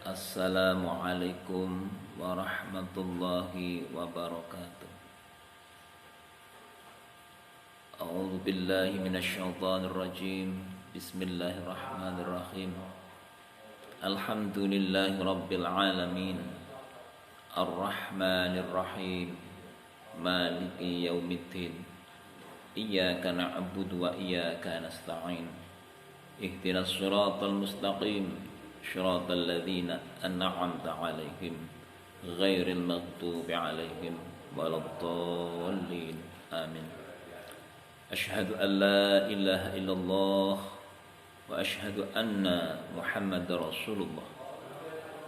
Assalamualaikum warahmatullahi wabarakatuh. A'udzu billahi minasyaitonir rajim. Bismillahirrahmanirrahim. Alhamdulillahi rabbil alamin. Arrahmanir rahim. Maliki yaumiddin. Iyyaka na'budu wa iyyaka nasta'in. Ihdinas shiratal mustaqim. Shiratal ladzina an'amta 'alaihim ghairil maghdubi 'alaihim waladdallin. Amin. Asyhadu an la ilaha illallah wa asyhadu anna Muhammadar Rasulullah.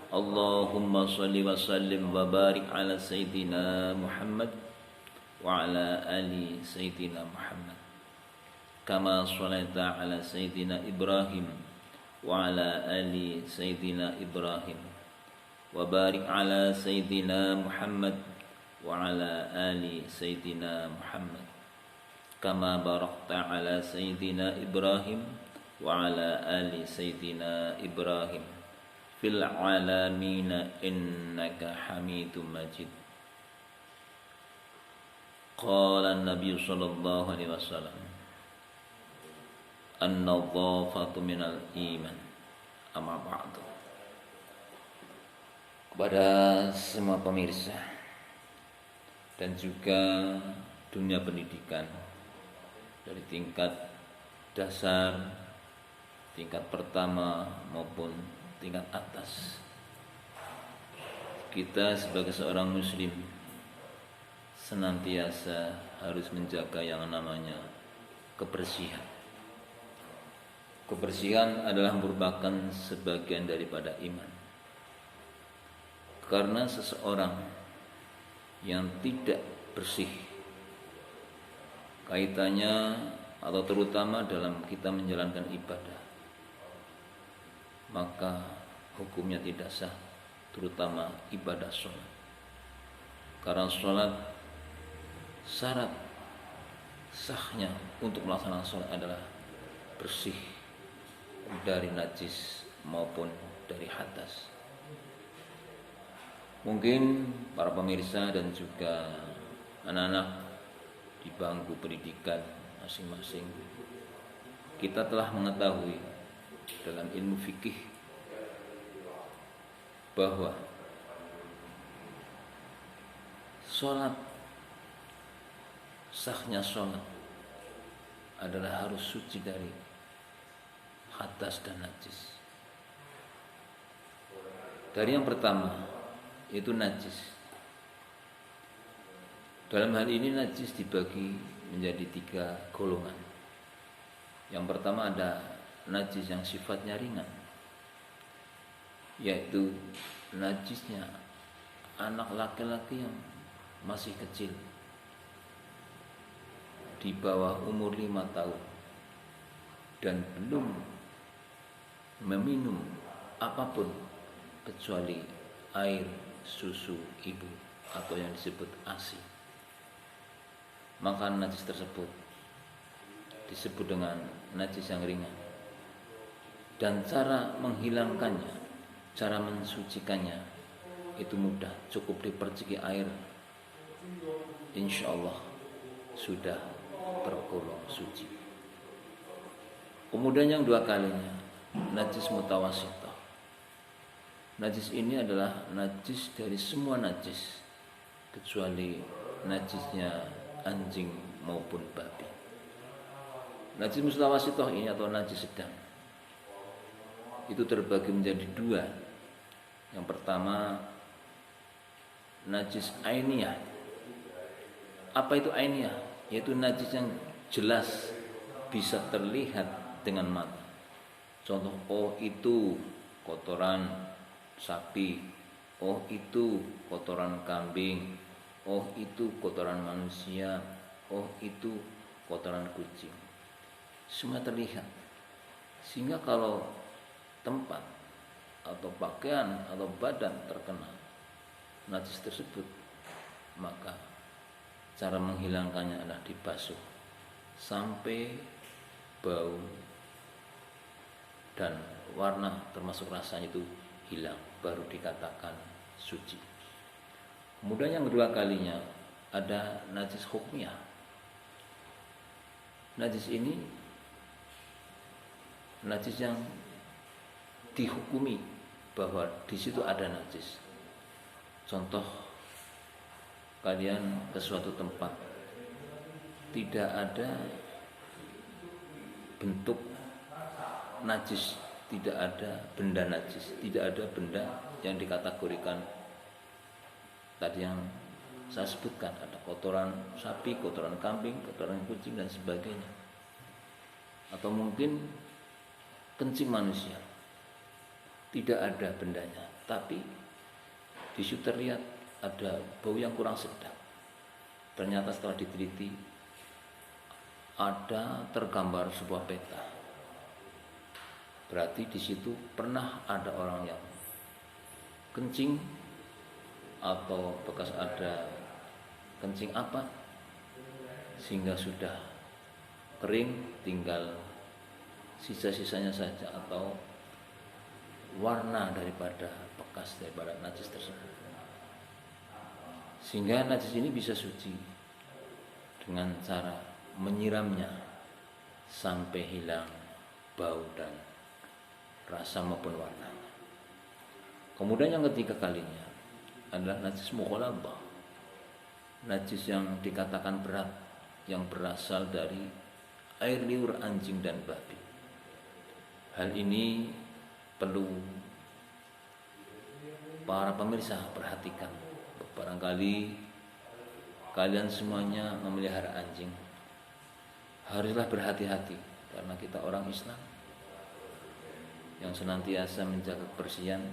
Allahumma shalli wa sallim wa barik ala sayyidina Muhammad wa ala ali sayyidina Muhammad. Kama shallaita ala sayyidina Ibrahim wa ala ali sayyidina Ibrahim wa barik ala sayyidina Muhammad wa ala ali sayyidina Muhammad kama barakta ala sayyidina Ibrahim wa ala ali sayyidina Ibrahim fil alamin innaka Hamidum Majid. Qala an-nabiy sallallahu alaihi wasallam, an-nadhafatu minal iman, amma ba'du. Kepada semua pemirsa dan juga dunia pendidikan dari tingkat dasar, tingkat pertama maupun tingkat atas, kita sebagai seorang muslim senantiasa harus menjaga yang namanya kebersihan. Kebersihan adalah merupakan sebagian daripada iman. Karena seseorang yang tidak bersih kaitannya atau terutama dalam kita menjalankan ibadah, maka hukumnya tidak sah, terutama ibadah sholat. Karena sholat, syarat sahnya untuk melaksanakan sholat adalah bersih dari najis maupun dari hadas. Mungkin para pemirsa dan juga anak-anak di bangku pendidikan masing-masing, kita telah mengetahui dalam ilmu fikih bahwa sholat, sahnya sholat adalah harus suci dari hadas dan najis. Dari yang pertama yaitu najis. Dalam hal ini najis dibagi menjadi 3 golongan. Yang pertama ada najis yang sifatnya ringan, yaitu najisnya anak laki-laki yang masih kecil di bawah umur 5 tahun dan belum meminum apapun kecuali air susu ibu atau yang disebut ASI. Maka najis tersebut disebut dengan najis yang ringan. Dan cara menghilangkannya, cara mensucikannya itu mudah, cukup diperciki air, insya Allah sudah tergolong suci. Kemudian yang 2 kalinya, najis mutawasithah. Najis ini adalah najis dari semua najis kecuali najisnya anjing maupun babi. Najis mutawasithah ini atau najis sedang itu terbagi menjadi 2. Yang pertama najis ainiyah. Apa itu ainiyah? Yaitu najis yang jelas bisa terlihat dengan mata. Contoh, oh itu kotoran sapi, oh itu kotoran kambing, oh itu kotoran manusia, oh itu kotoran kucing. Semua terlihat. Sehingga kalau tempat atau pakaian atau badan terkena najis tersebut, maka cara menghilangkannya adalah dibasuh sampai bau dan warna termasuk rasanya itu hilang, baru dikatakan suci. Kemudian yang kedua kalinya ada najis hukmiyah. Najis ini najis yang dihukumi bahwa di situ ada najis. Contoh, kalian ke suatu tempat tidak ada bentuk najis, tidak ada benda najis, tidak ada benda yang dikategorikan tadi yang saya sebutkan, ada kotoran sapi, kotoran kambing, kotoran kucing dan sebagainya, atau mungkin kencing manusia, tidak ada bendanya, tapi di situ terlihat ada bau yang kurang sedap. Ternyata setelah diteliti ada tergambar sebuah peta. Berarti di situ pernah ada orang yang kencing atau bekas ada kencing apa sehingga sudah kering, tinggal sisa-sisanya saja atau warna daripada bekas daripada najis tersebut. Sehingga najis ini bisa suci dengan cara menyiramnya sampai hilang bau dan rasa maupun warnanya. Kemudian yang ketiga kalinya adalah najis mukhalabah. Najis yang dikatakan berat, yang berasal dari air liur anjing dan babi. Hal ini perlu para pemirsa perhatikan. Barangkali kalian semuanya memelihara anjing, haruslah berhati-hati karena kita orang Islam yang senantiasa menjaga kebersihan,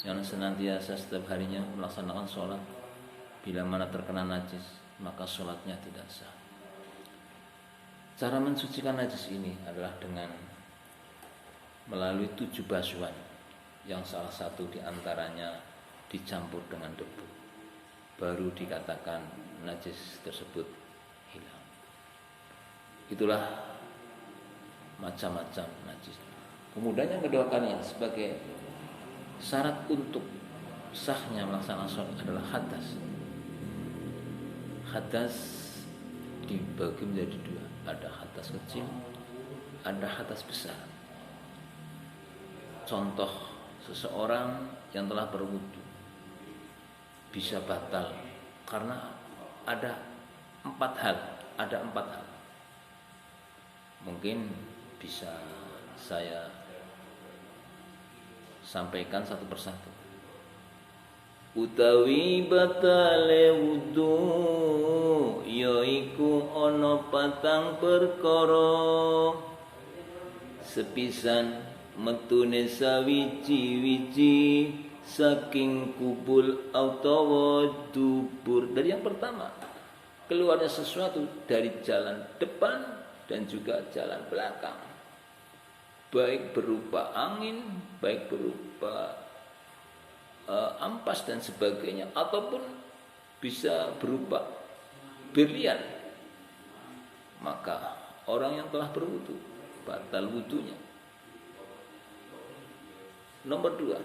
yang senantiasa setiap harinya melaksanakan sholat. Bila mana terkena najis, maka sholatnya tidak sah. Cara mensucikan najis ini adalah dengan melalui 7 basuhan, yang salah satu diantaranya dicampur dengan debu, baru dikatakan najis tersebut hilang. Itulah macam-macam najis. Kemudian yang kedua kalinya sebagai syarat untuk sahnya melaksanakan sholat adalah hadas. Hadas dibagi menjadi 2, ada hadas kecil, ada hadas besar. Contoh, seseorang yang telah berwudu bisa batal karena ada 4 hal. Mungkin bisa saya sampaikan satu persatu. Utawi batale wudu yaiku ana 4 perkara. Sepisan metune sawiji-wiji saking kubul utawa dubur. Dari yang pertama, keluarnya sesuatu dari jalan depan dan juga jalan belakang, baik berupa angin, baik berupa ampas dan sebagainya, ataupun bisa berupa berlian. Maka orang yang telah berwudu batal wudunya. Nomor 2,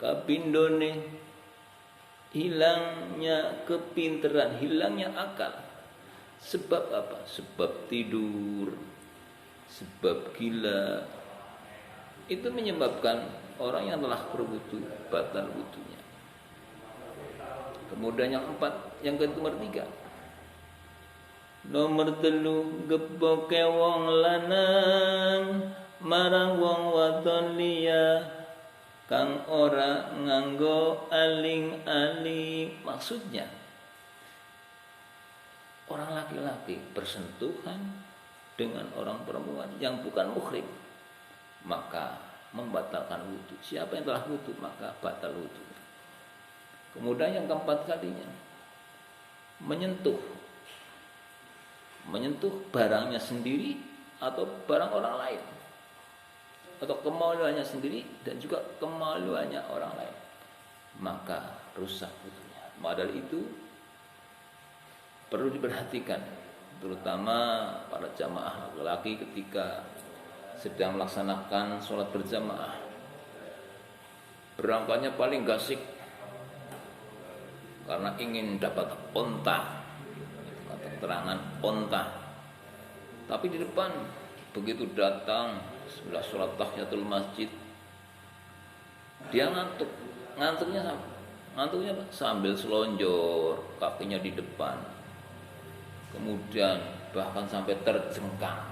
kapindone hilangnya kepinteran, hilangnya akal. Sebab apa? Sebab tidur, sebab gila. Itu menyebabkan orang yang telah berwudu batal wudunya. Kemudian yang 4, yang nomor 3. Nomor 3, geboke wong lanang marang wong wadon liya kang ora nganggo aling-aling. Maksudnya orang laki-laki bersentuhan dengan orang perempuan yang bukan muhrim, maka membatalkan wudu. Siapa yang telah wudu maka batal wudu. Kemudian yang keempat kalinya, menyentuh barangnya sendiri atau barang orang lain, atau kemaluannya sendiri dan juga kemaluannya orang lain, maka rusak wudunya. Maka dari itu perlu diperhatikan, terutama para jamaah laki-laki ketika sedang melaksanakan sholat berjamaah. Berangkatnya paling gasik karena ingin dapat onta, kata keterangan onta. Tapi di depan begitu datang sebelah sholat tahiyatul masjid, dia ngantuknya sambil selonjor, kakinya di depan, kemudian bahkan sampai terjengkang.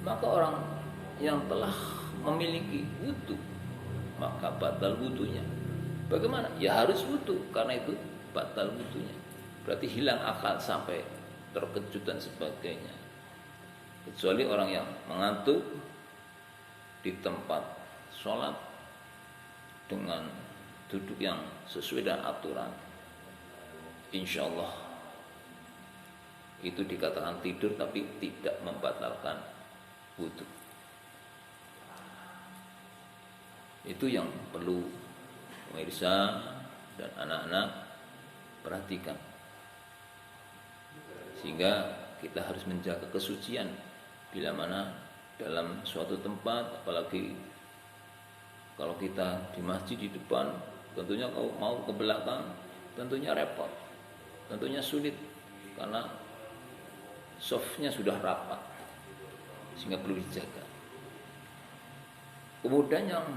Maka orang yang telah memiliki wudu, maka batal wudunya. Bagaimana? Ya harus wudu, karena itu batal wudunya. Berarti hilang akal sampai terkejut dan sebagainya. Kecuali orang yang mengantuk di tempat sholat dengan duduk yang sesuai dengan aturan, insya Allah itu dikatakan tidur tapi tidak membatalkan wudu. Itu yang perlu pemirsa dan anak-anak perhatikan, sehingga kita harus menjaga kesucian bila mana dalam suatu tempat, apalagi kalau kita di masjid di depan, tentunya kalau mau ke belakang tentunya repot, tentunya sulit karena softnya sudah rapat, sehingga perlu dijaga. Kemudian yang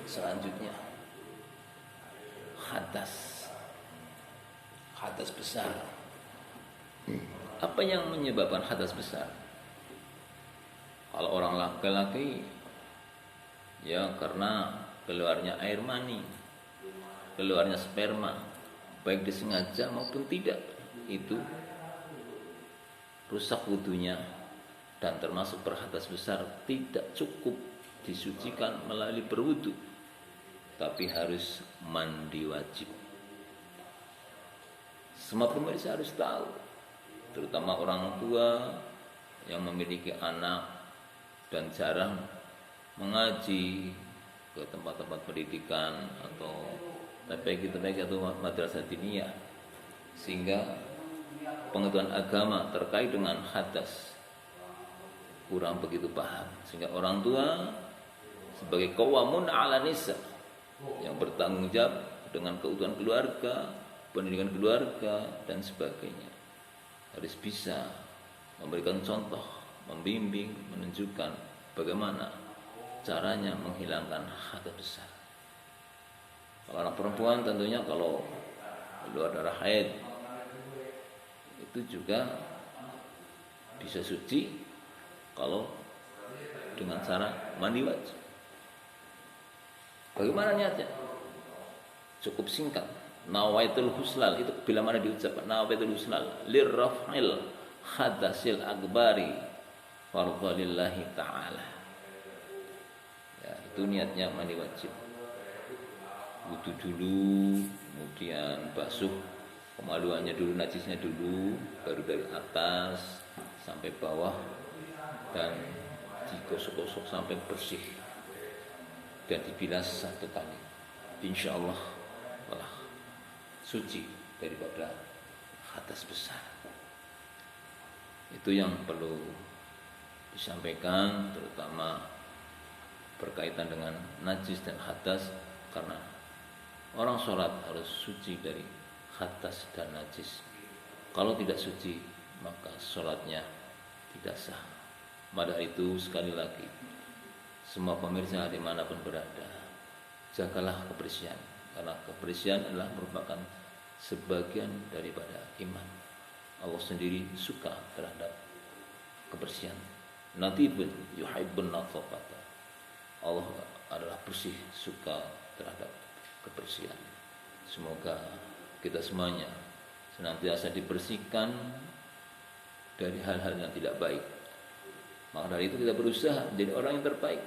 selanjutnya hadas besar. Apa yang menyebabkan hadas besar? Kalau orang laki-laki, ya karena keluarnya air mani, keluarnya sperma, baik disengaja maupun tidak, itu rusak wudunya, dan termasuk berhadas besar. Tidak cukup disucikan melalui berwudu, tapi harus mandi wajib. Semua pemirsa harus tahu, terutama orang tua yang memiliki anak dan jarang mengaji ke tempat-tempat pendidikan atau TPQ atau madrasah diniyah, sehingga pengetahuan agama terkait dengan hadas kurang begitu paham, sehingga orang tua sebagai qawamun 'ala nisa yang bertanggung jawab dengan keutuhan keluarga, pendidikan keluarga dan sebagainya, harus bisa memberikan contoh, membimbing, menunjukkan bagaimana caranya menghilangkan hadas besar. Kalau anak perempuan tentunya kalau keluar darah haid itu juga bisa suci kalau dengan cara mandi wajib. Bagaimana niatnya? Cukup singkat. Nawaitul husnal, itu bila mana diucapkan nawaitul husnal lirraf'il hadasil akbari fardhalillahi ta'ala. Ya, itu niatnya mandi wajib. Wudu dulu, kemudian basuh kemaluannya dulu, najisnya dulu, baru dari atas sampai bawah, dan digosok-gosok sampai bersih dan dibilas satu kali. Insya Allah malah suci daripada hadas besar. Itu yang perlu disampaikan, terutama berkaitan dengan najis dan hadas, karena orang sholat harus suci dari hadas dan najis. Kalau tidak suci, maka sholatnya tidak sah. Maka itu sekali lagi, semua pemirsa dimanapun berada, jagalah kebersihan, karena kebersihan adalah merupakan sebagian daripada iman. Allah sendiri suka terhadap kebersihan. Natibun yuhibbun nathafata. Allah adalah bersih, suka terhadap kebersihan. Semoga kita semuanya senantiasa dibersihkan dari hal-hal yang tidak baik. Maka dari itu kita berusaha menjadi orang yang terbaik.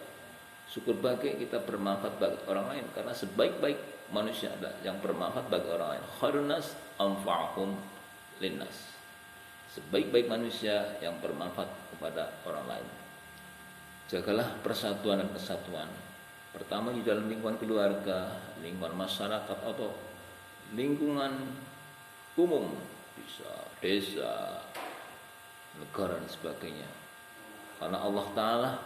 Syukur bagi kita bermanfaat bagi orang lain, karena sebaik-baik manusia adalah yang bermanfaat bagi orang lain. Khairun nas anfa'uhum linnas. Sebaik-baik manusia yang bermanfaat kepada orang lain. Jagalah persatuan dan kesatuan. Pertama di dalam lingkungan keluarga, lingkungan masyarakat atau lingkungan umum bisa desa, negara dan sebagainya. Karena Allah Ta'ala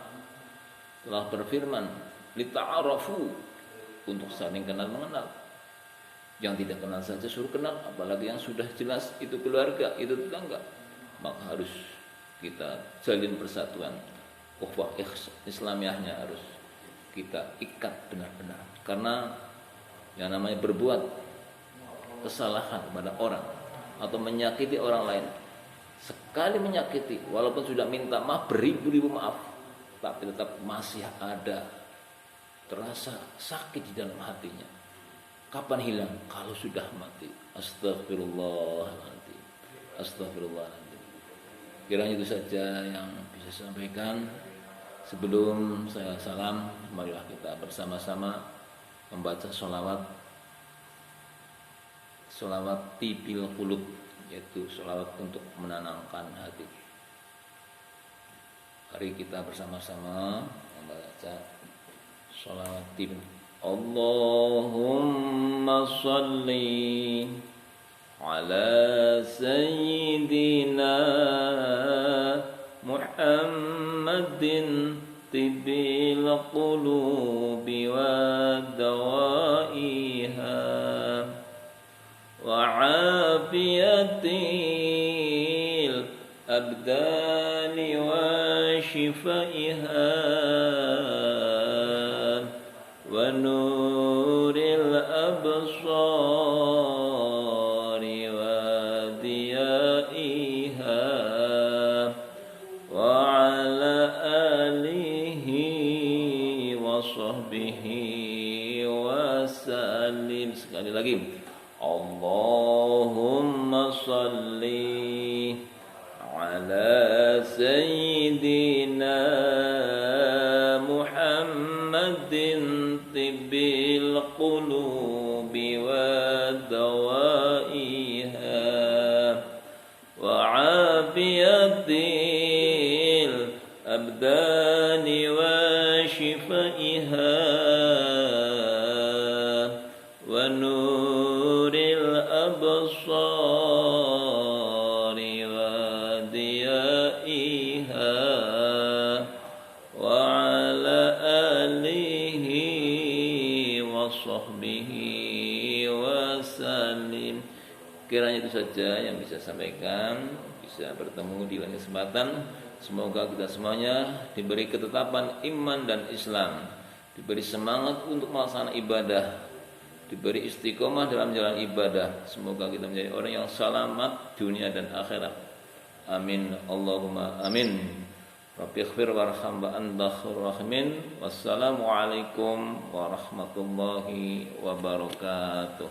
telah berfirman, lita'arafu, untuk saling kenal mengenal. Yang tidak kenal saja suruh kenal, apalagi yang sudah jelas itu keluarga, itu tetangga. Maka harus kita jalin persatuan. Ukhuwah Islamiyahnya harus kita ikat benar-benar. Karena yang namanya berbuat kesalahan kepada orang atau menyakiti orang lain, sekali menyakiti, walaupun sudah minta maaf beribu-ribu maaf, tapi tetap masih ada terasa sakit di dalam hatinya. Kapan hilang? Kalau sudah mati. Astagfirullahaladzim. Astagfirullahaladzim. Kiranya itu saja yang bisa saya sampaikan. Sebelum saya salam, marilah kita bersama-sama membaca sholawat tibil qulub, yaitu sholawat untuk menenangkan hati. Mari kita bersama-sama membaca sholawat tibil. Allahumma salli ala sayyidina Muhammadin tibil qulubi wa dawaiha wa afiyatil abdani wa shifaiha wa nuril absari wa diyaiha wa ala alihi wa sahbihi wa salim. Sekali lagi, Allahumma salli ala sayyidina Muhammadin tibil qulubi wa dawaiha wa afiyatil abdani wa shifaiha wa nuril absari wa diyaiha wa ala alihi wa sahbihi wa salim. Kiranya itu saja yang bisa sampaikan. Bisa bertemu di lain kesempatan. Semoga kita semuanya diberi ketetapan iman dan Islam, diberi semangat untuk melaksanakan ibadah, diberi istiqomah dalam jalan ibadah. Semoga kita menjadi orang yang selamat dunia dan akhirat. Amin. Allahumma amin. Rabbighfir warham wa anta khairur rahimin. Wassalamualaikum warahmatullahi wabarakatuh.